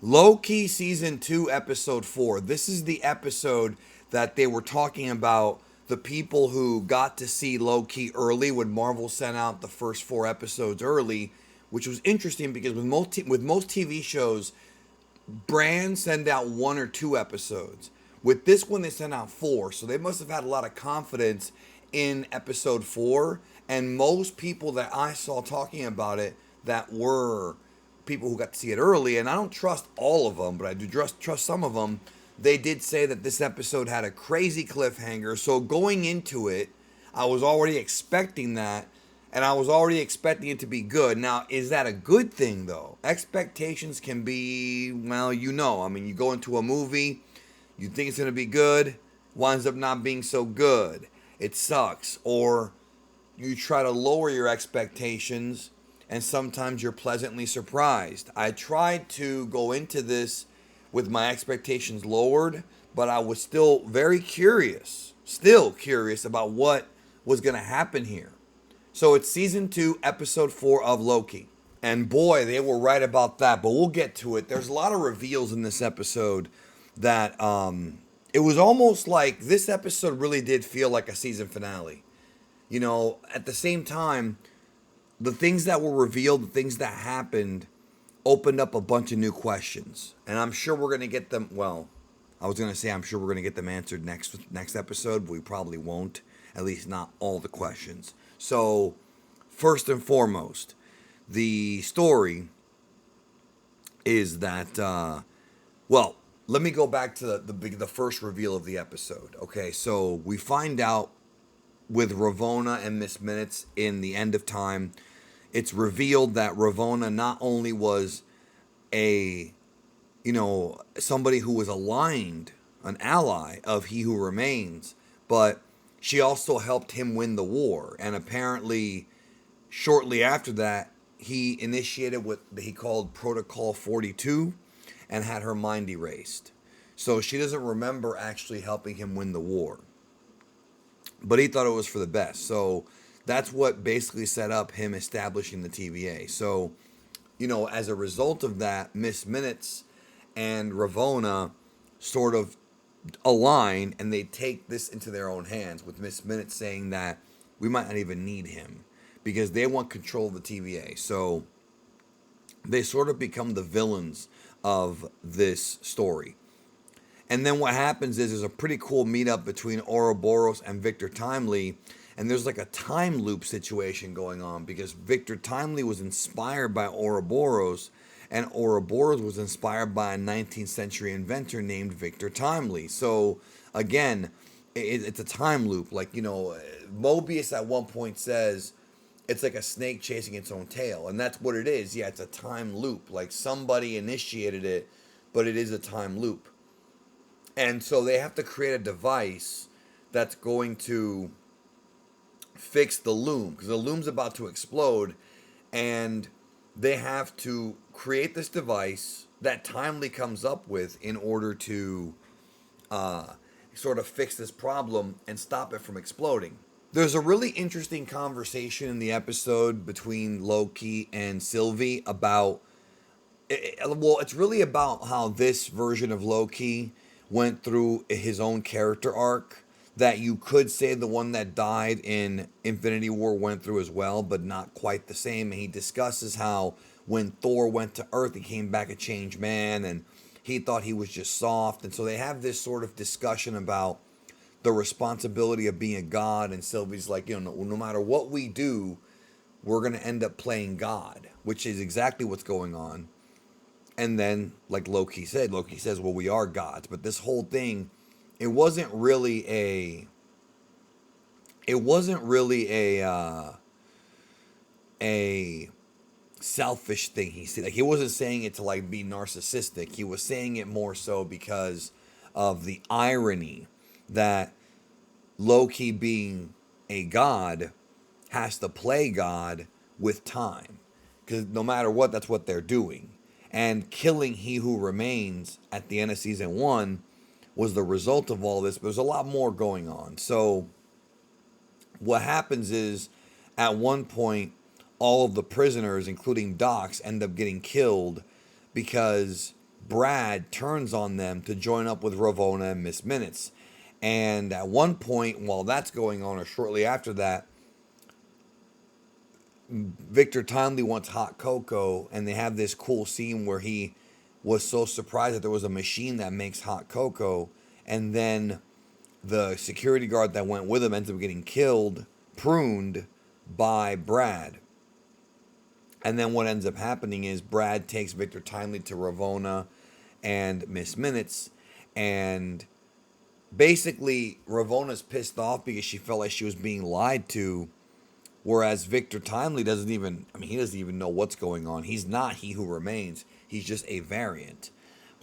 Loki season 2 episode 4. This is the episode that they were talking about the people who got to see Loki early when Marvel sent out the first 4 episodes early, which was interesting because with most TV shows, brands send out 1 or 2 episodes. With this one they sent out 4, so they must have had a lot of confidence in episode 4, and most people that I saw talking about it that were people who got to see it early, and I don't trust all of them, but I do trust some of them. They did say that this episode had a crazy cliffhanger. So going into it, I was already expecting that, and I was already expecting it to be good. Now, is that a good thing though? Expectations can be, well, I mean, you go into a movie, you think it's going to be good, winds up not being so good. It sucks. Or you try to lower your expectations and sometimes you're pleasantly surprised. I tried to go into this with my expectations lowered, but I was still curious about what was going to happen here. So it's season 2, episode 4 of Loki. And boy, they were right about that, but we'll get to it. There's a lot of reveals in this episode that it was almost like this episode really did feel like a season finale. At the same time, the things that were revealed, the things that happened, opened up a bunch of new questions. And I'm sure we're going to get them. Well, I was going to say I'm sure we're going to get them answered next episode, but we probably won't. At least not all the questions. So, first and foremost, the story is that. Well, let me go back to the first reveal of the episode. Okay, so we find out with Ravonna and Miss Minutes in the end of time. It's revealed that Ravonna not only was a, somebody who was aligned, an ally of He Who Remains, but she also helped him win the war. And apparently, shortly after that, he initiated what he called Protocol 42 and had her mind erased. So she doesn't remember actually helping him win the war. But he thought it was for the best. So that's what basically set up him establishing the TVA. So, as a result of that, Miss Minutes and Ravonna sort of align and they take this into their own hands, with Miss Minutes saying that we might not even need him because they want control of the TVA. So they sort of become the villains of this story. And then what happens is there's a pretty cool meetup between Ouroboros and Victor Timely. And there's like a time loop situation going on because Victor Timely was inspired by Ouroboros, and Ouroboros was inspired by a 19th century inventor named Victor Timely. So again, it's a time loop. Like, Mobius at one point says it's like a snake chasing its own tail. And that's what it is. Yeah, it's a time loop. Like somebody initiated it, but it is a time loop. And so they have to create a device that's going to fix the loom because the loom's about to explode, and they have to create this device that Timely comes up with in order to sort of fix this problem and stop it from exploding. There's a really interesting conversation in the episode between Loki and Sylvie about well, it's really about how this version of Loki went through his own character arc that you could say the one that died in Infinity War went through as well, but not quite the same. And he discusses how when Thor went to Earth, he came back a changed man and he thought he was just soft. And so they have this sort of discussion about the responsibility of being a god. And Sylvie's like, no matter what we do, we're going to end up playing God, which is exactly what's going on. And then, like Loki says, well, we are gods. But this whole thing, it wasn't really a selfish thing. He said, like, he wasn't saying it to like be narcissistic. He was saying it more so because of the irony that Loki, being a god, has to play God with time, because no matter what, that's what they're doing. And killing He Who Remains at the end of season 1 was the result of all this, but there's a lot more going on. So what happens is, at one point, all of the prisoners, including Docs, end up getting killed because Brad turns on them to join up with Ravonna and Miss Minutes. And at one point, while that's going on, or shortly after that, Victor Timely wants hot cocoa, and they have this cool scene where he was so surprised that there was a machine that makes hot cocoa, and then the security guard that went with him ends up getting killed, pruned by Brad. And then what ends up happening is Brad takes Victor Timely to Ravonna and Miss Minutes, and basically Ravonna's pissed off because she felt like she was being lied to, whereas Victor Timely he doesn't even know what's going on. He's not He Who Remains. He's just a variant.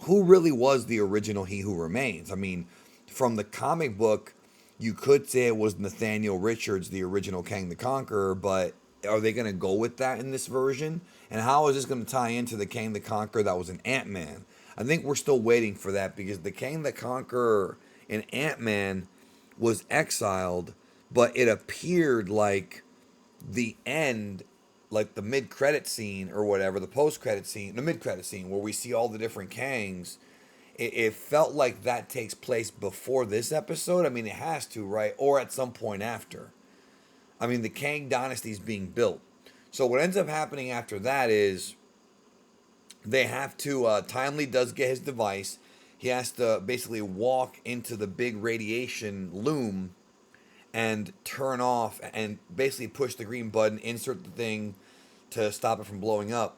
Who really was the original He Who Remains? I mean, from the comic book, you could say it was Nathaniel Richards, the original Kang the Conqueror, but are they going to go with that in this version? And how is this going to tie into the Kang the Conqueror that was an Ant-Man? I think we're still waiting for that, because the Kang the Conqueror in Ant-Man was exiled, but it appeared like the end, like the mid-credit scene or whatever, the post-credit scene, the mid-credit scene where we see all the different Kangs. It felt like that takes place before this episode. I mean, it has to, right? Or at some point after. I mean, the Kang dynasty is being built. So what ends up happening after that is they have to, Timely does get his device. He has to basically walk into the big radiation loom and turn off and basically push the green button, insert the thing to stop it from blowing up.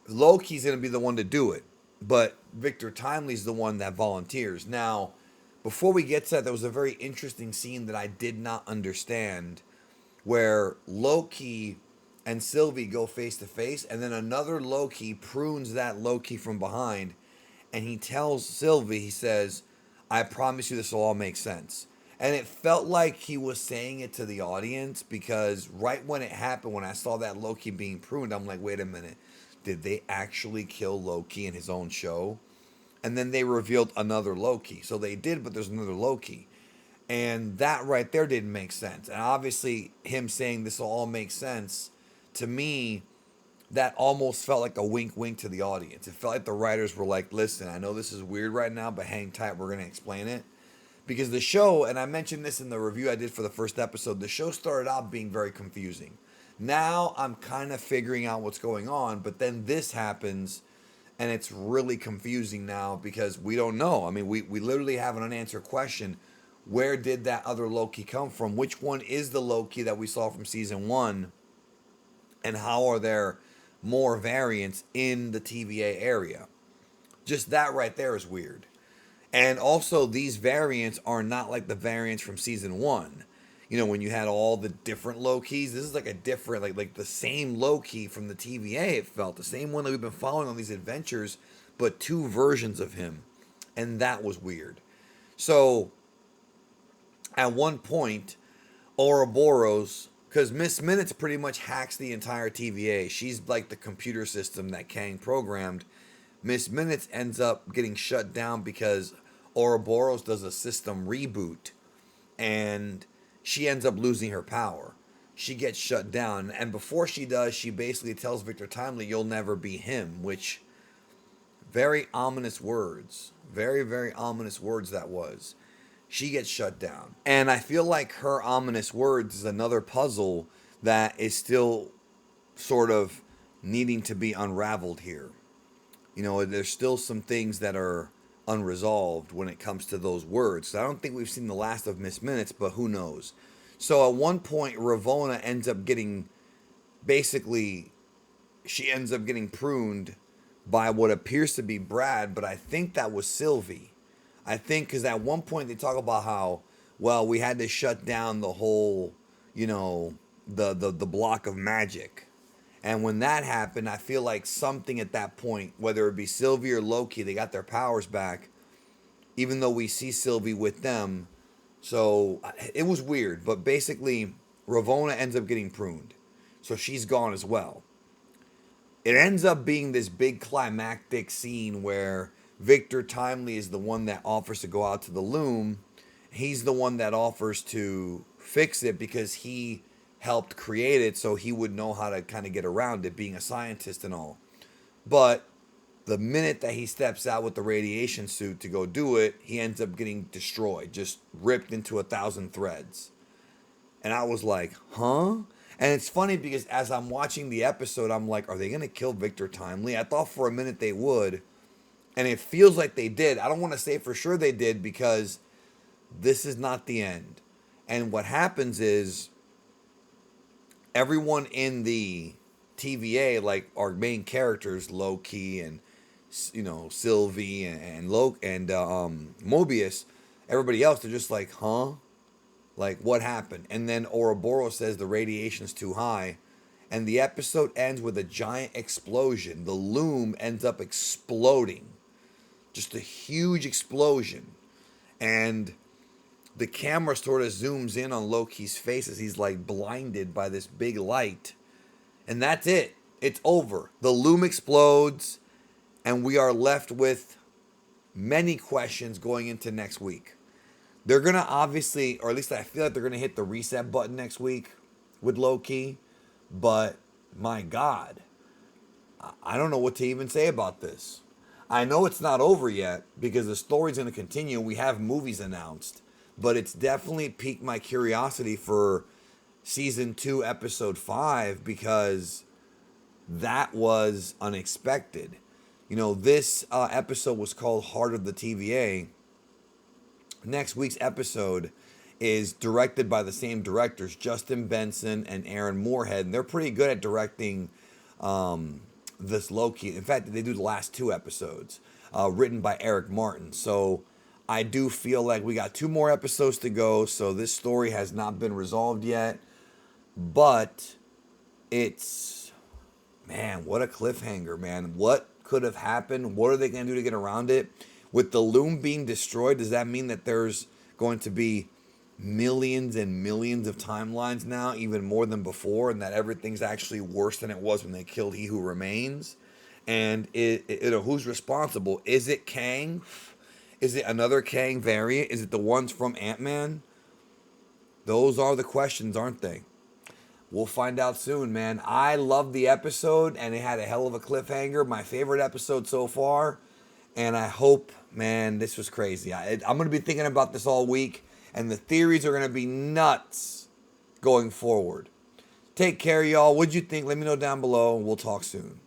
Loki's going to be the one to do it, but Victor Timely's the one that volunteers. Now, before we get to that, there was a very interesting scene that I did not understand, where Loki and Sylvie go face to face, and then another Loki prunes that Loki from behind, and he tells Sylvie, he says, "I promise you this will all make sense." And it felt like he was saying it to the audience, because right when it happened, when I saw that Loki being pruned, I'm like, wait a minute, did they actually kill Loki in his own show? And then they revealed another Loki. So they did, but there's another Loki. And that right there didn't make sense. And obviously him saying this will all make sense, to me, that almost felt like a wink wink to the audience. It felt like the writers were like, listen, I know this is weird right now, but hang tight, we're going to explain it. Because the show, and I mentioned this in the review I did for the first episode, the show started out being very confusing. Now I'm kind of figuring out what's going on, but then this happens, and it's really confusing now because we don't know. I mean, we literally have an unanswered question. Where did that other Loki come from? Which one is the Loki that we saw from season 1? And how are there more variants in the TVA area? Just that right there is weird. And also, these variants are not like the variants from season 1. You know, when you had all the different Lokis, this is like a different, like the same Loki from the TVA, it felt. The same one that we've been following on these adventures, but 2 versions of him. And that was weird. So, at one point, Ouroboros, because Miss Minutes pretty much hacks the entire TVA. She's like the computer system that Kang programmed. Miss Minutes ends up getting shut down because Ouroboros does a system reboot, and she ends up losing her power. She gets shut down, and before she does, she basically tells Victor Timely, "You'll never be him," which, very ominous words. Very, very ominous words that was. She gets shut down. And I feel like her ominous words is another puzzle that is still sort of needing to be unraveled here. You know, there's still some things that are unresolved when it comes to those words. So I don't think we've seen the last of Miss Minutes, but who knows? So at one point, Ravonna ends up getting, basically, she ends up getting pruned by what appears to be Brad, but I think that was Sylvie. I think because at one point they talk about how, well, we had to shut down the whole, you know, the block of magic. And when that happened, I feel like something at that point, whether it be Sylvie or Loki, they got their powers back, even though we see Sylvie with them. So it was weird. But basically, Ravonna ends up getting pruned. So she's gone as well. It ends up being this big climactic scene where Victor Timely is the one that offers to go out to the loom. He's the one that offers to fix it because he helped create it, so he would know how to kind of get around it, being a scientist and all. But the minute that he steps out with the radiation suit to go do it, he ends up getting destroyed, just ripped into 1,000 threads. And I was like, huh? And it's funny because as I'm watching the episode, I'm like, are they going to kill Victor Timely? I thought for a minute they would. And it feels like they did. I don't want to say for sure they did because this is not the end. And what happens is everyone in the TVA, like our main characters, Loki and Sylvie and Mobius, everybody else, they're just like, huh? Like, what happened? And then Ouroboros says the radiation's too high. And the episode ends with a giant explosion. The loom ends up exploding. Just a huge explosion. And the camera sort of zooms in on Loki's face as he's like blinded by this big light. And that's it. It's over. The loom explodes. And we are left with many questions going into next week. They're going to obviously, or at least I feel like they're going to hit the reset button next week with Loki. But my God, I don't know what to even say about this. I know it's not over yet because the story's going to continue. We have movies announced. But it's definitely piqued my curiosity for season 2, episode 5, because that was unexpected. This episode was called Heart of the TVA. Next week's episode is directed by the same directors, Justin Benson and Aaron Moorhead. And they're pretty good at directing this Loki. In fact, they do the last 2 episodes, written by Eric Martin. So I do feel like we got 2 more episodes to go. So this story has not been resolved yet. But it's, man, what a cliffhanger, man. What could have happened? What are they going to do to get around it? With the loom being destroyed, does that mean that there's going to be millions and millions of timelines now, even more than before, and that everything's actually worse than it was when they killed He Who Remains? And who's responsible? Is it Kang? Is it another Kang variant? Is it the ones from Ant-Man? Those are the questions, aren't they? We'll find out soon, man. I loved the episode, and it had a hell of a cliffhanger. My favorite episode so far. And I hope, man, this was crazy. I'm going to be thinking about this all week, and the theories are going to be nuts going forward. Take care, y'all. What'd you think? Let me know down below, and we'll talk soon.